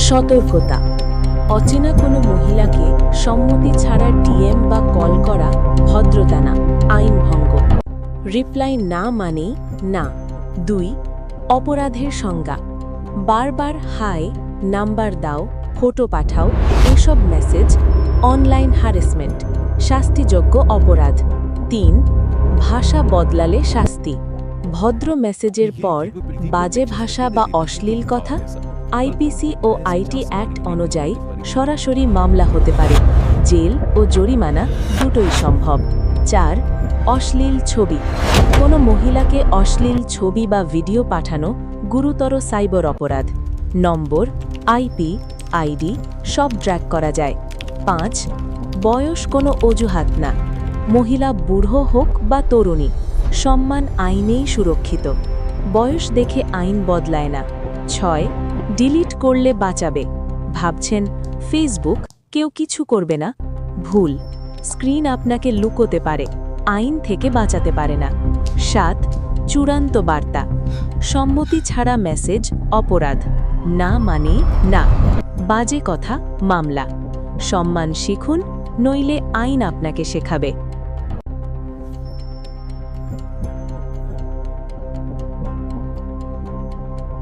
সতর্কতা। অচেনা কোনো মহিলাকে সম্মতি ছাড়া ডিএম বা কল করা ভদ্রতা না, আইন ভঙ্গ। রিপ্লাই না মানেই না। 2. অপরাধের সংজ্ঞা। বারবার হাই, নাম্বার দাও, ফটো পাঠাও এসব মেসেজ অনলাইন হ্যারাসমেন্ট, শাস্তিযোগ্য অপরাধ। 3. ভাষা বদলালে শাস্তি। ভদ্র মেসেজের পর বাজে ভাষা বা অশ্লীল কথা আইপিসি ও আইটি অ্যাক্ট অনুযায়ী সরাসরি মামলা হতে পারে, জেল ও জরিমানা দুটোই সম্ভব। 4. অশ্লীল ছবি। কোনো মহিলাকে অশ্লীল ছবি বা ভিডিও পাঠানো গুরুতর সাইবার অপরাধ। নম্বর, আইপি, আইডি সব ট্র্যাক করা যায়। 5. বয়স কোনো অজুহাত না। মহিলা বুড়ো হোক বা তরুণী, সম্মান আইনেই সুরক্ষিত। বয়স দেখে আইন বদলায় না। 6. ডিলিট করলে বাঁচাবে। ভাবছেন ফেসবুক কেউ কিছু করবে না? ভুল। স্ক্রিন আপনাকে লুকোতে পারে, আইন থেকে বাঁচাতে পারে না। 7. চূড়ান্ত বার্তা। সম্মতি ছাড়া মেসেজ অপরাধ, না মানে না। বাজে কথা মামলা। সম্মান শিখুন, নইলে আইন আপনাকে শেখাবে।